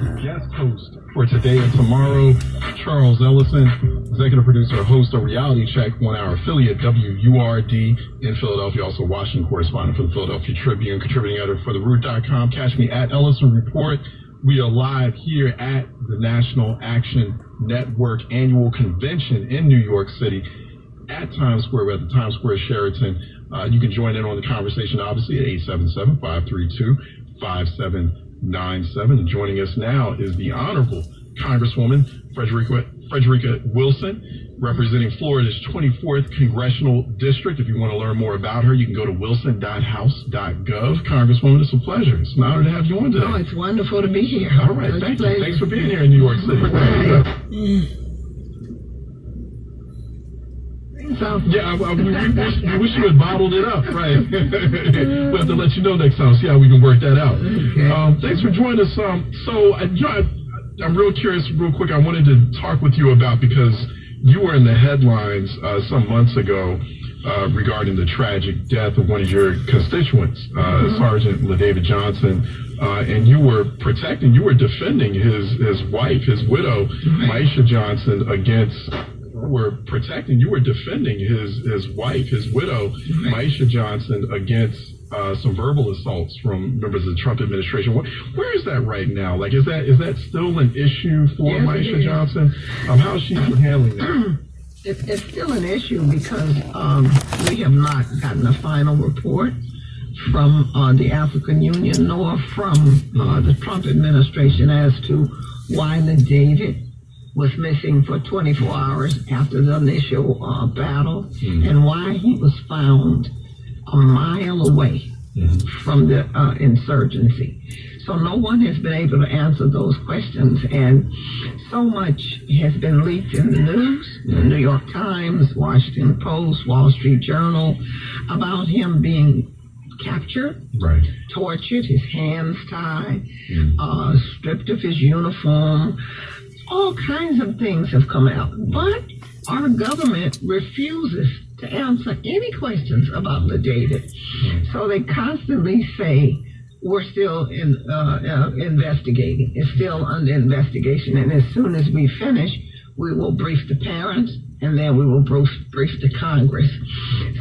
Guest host for today and tomorrow, Charles Ellison, executive producer, host of Reality Check on our affiliate WURD in Philadelphia, also Washington correspondent for the Philadelphia Tribune, contributing editor for TheRoot.com. Catch me at Ellison Report. We are live here at the National Action Network annual convention in New York City at Times Square. We're at the Times Square Sheraton. You can join in on the conversation, obviously, at 877-532-5797. And joining us now is the Honorable Congresswoman Frederica Wilson, representing Florida's 24th Congressional District. If you want to learn more about her, you can go to wilson.house.gov. Congresswoman, it's a pleasure. It's an honor to have you on today. Oh, it's wonderful to be here. All right, thank you. Thanks for being here in New York City. Yeah, we wish you had bottled it up, right? We'll have to let you know next time, see how we can work that out. Okay. Thanks for joining us. I'm real curious, real quick, I wanted to talk with you about, because you were in the headlines some months ago regarding the tragic death of one of your constituents, Sergeant LaDavid Johnson, and you were defending his wife, his widow, Myeshia Johnson, against... You were defending his wife, his widow, Myeshia Johnson, against some verbal assaults from members of the Trump administration. Where is that right now? Like, is that still an issue for Myeshia Johnson? How is she handling that? It's still an issue because we have not gotten a final report from the African Union nor from the Trump administration as to why LaDavid was missing for 24 hours after the initial battle, and why he was found a mile away from the insurgency. So no one has been able to answer those questions, and so much has been leaked in the news, the New York Times, Washington Post, Wall Street Journal, about him being captured, tortured, his hands tied, stripped of his uniform. All kinds of things have come out, but our government refuses to answer any questions about LaDavid. So they constantly say we're still investigating. It's still under investigation, and as soon as we finish, we will brief the parents, and then we will brief the Congress.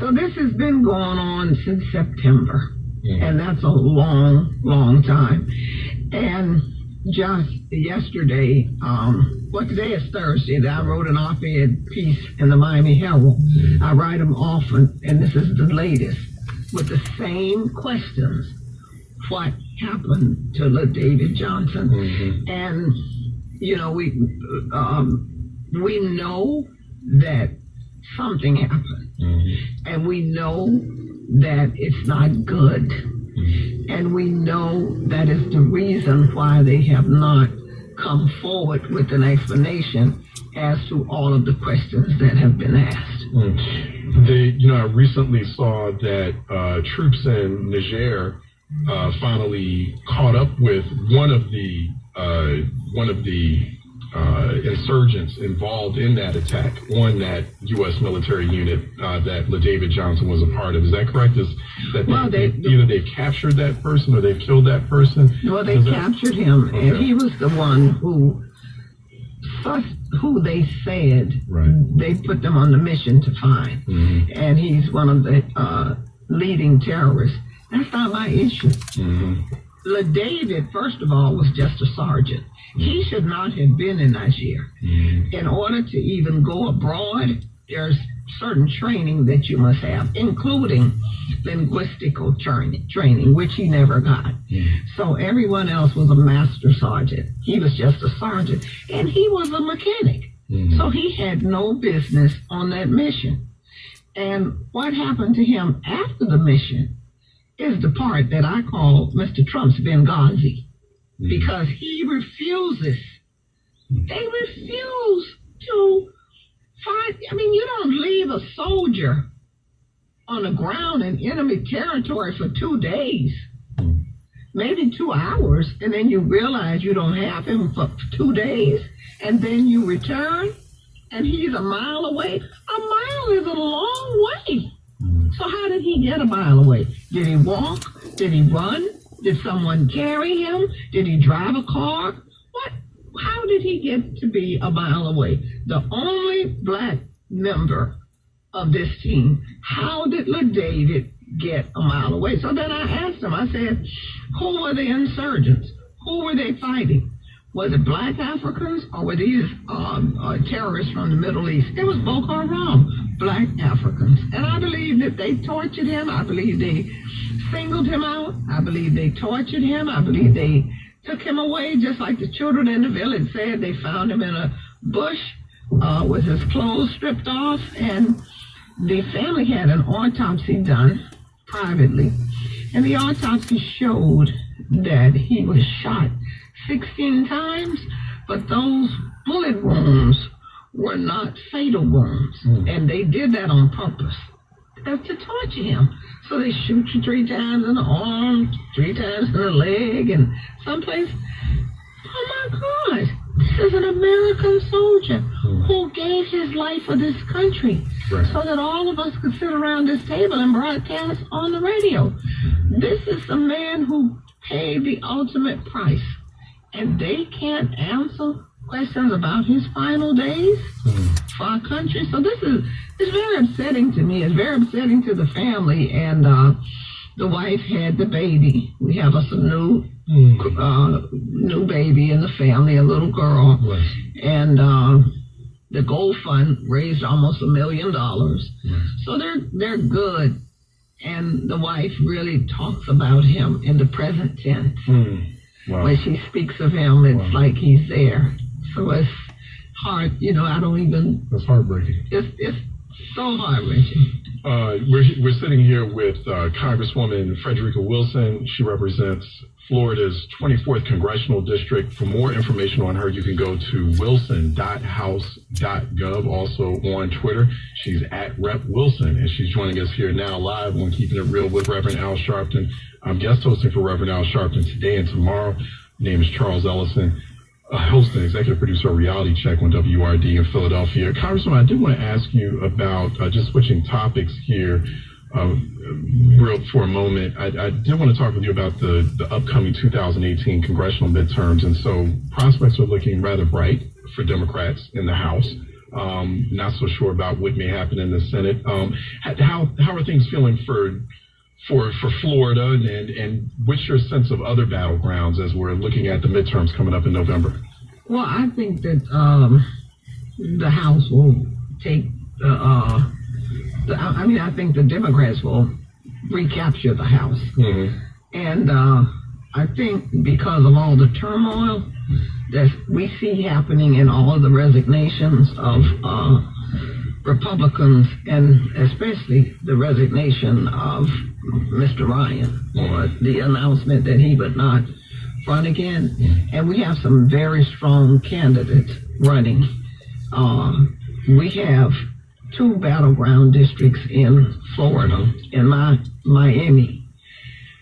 So this has been going on since September, and that's a long, long time. And just yesterday, today is Thursday, I wrote an op-ed piece in the Miami Herald. I write them often, and this is the latest, with the same questions. What happened to LaDavid Johnson? And, you know, we know that something happened, and we know that it's not good. And we know that is the reason why they have not come forward with an explanation as to all of the questions that have been asked. I recently saw that troops in Niger finally caught up with one of the insurgents involved in that attack on that U.S. military unit that LaDavid Johnson was a part of. Is that correct? Either they've captured that person or they've killed that person? Well, they captured him, and he was the one who they said they put them on the mission to find. And he's one of the leading terrorists. That's not my issue. LaDavid, first of all, was just a sergeant. He should not have been in Niger. In order to even go abroad, there's certain training that you must have, including linguistical training, which he never got. So everyone else was a master sergeant. He was just a sergeant, and he was a mechanic. So he had no business on that mission. And what happened to him after the mission is the part that I call Mr. Trump's Benghazi, because he refuses. They refuse to find. I mean, you don't leave a soldier on the ground in enemy territory for 2 days, maybe 2 hours, and then you realize you don't have him for 2 days, and then you return, and he's a mile away. A mile is a long way. So how did he get a mile away? Did he walk? Did he run? Did someone carry him? Did he drive a car? What how did he get to be a mile away? The only black member of this team. How did LaDavid get a mile away? So then I asked him, I said, who were the insurgents? Who were they fighting? Was it black Africans or were these terrorists from the Middle East? It was Boko Haram, black Africans. And I believe that they tortured him. I believe they singled him out. I believe they tortured him. I believe they took him away, just like the children in the village said. They found him in a bush with his clothes stripped off. And the family had an autopsy done privately. And the autopsy showed that he was shot 16 times, but those bullet wounds were not fatal wounds. And they did that on purpose. That's to torture him. So they shoot you 3 times in the arm, 3 times in the leg, and someplace. Oh my God, this is an American soldier who gave his life for this country so that all of us could sit around this table and broadcast on the radio. This is the man who paid the ultimate price. And they can't answer questions about his final days for our country. So it's very upsetting to me. It's very upsetting to the family. And the wife had the baby. We have us a new baby in the family, a little girl. And the Gold Fund raised almost $1 million. So they're good. And the wife really talks about him in the present tense. Wow. When she speaks of him, it's like he's there. So it's hard, I don't even... It's heartbreaking. It's so heartbreaking. We're sitting here with Congresswoman Frederica Wilson. She represents Florida's 24th Congressional District. For more information on her, you can go to wilson.house.gov. Also on Twitter, she's at Rep. Wilson, and she's joining us here now live on Keeping It Real with Reverend Al Sharpton. I'm guest hosting for Reverend Al Sharpton today and tomorrow. My name is Charles Ellison, host and executive producer of Reality Check on WRD in Philadelphia. Congressman, I do want to ask you about, just switching topics here real for a moment. I did want to talk with you about the upcoming 2018 congressional midterms. And so prospects are looking rather bright for Democrats in the House. Not so sure about what may happen in the Senate. How are things feeling for Florida, and what's your sense of other battlegrounds as we're looking at the midterms coming up in November? Well, I think that the House will take I think the Democrats will recapture the House. And I think because of all the turmoil that we see happening in all of the resignations of Republicans, and especially the resignation of Mr. Ryan, or the announcement that he would not run again. And we have some very strong candidates running. We have 2 battleground districts in Florida, in Miami,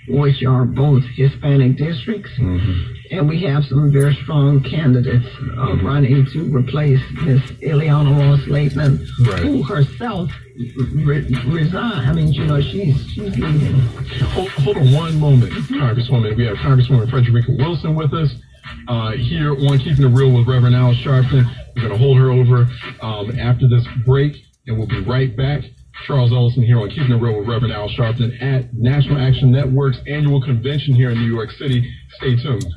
which are both Hispanic districts. And we have some very strong candidates running to replace Miss Ileana Ros-Lehtinen, who herself resigned. I mean, she's leaving. Hold on one moment, Congresswoman. We have Congresswoman Frederica Wilson with us here on Keeping It Real with Reverend Al Sharpton. We're going to hold her over after this break, and we'll be right back. Charles Ellison here on Keeping It Real with Reverend Al Sharpton at National Action Network's annual convention here in New York City. Stay tuned.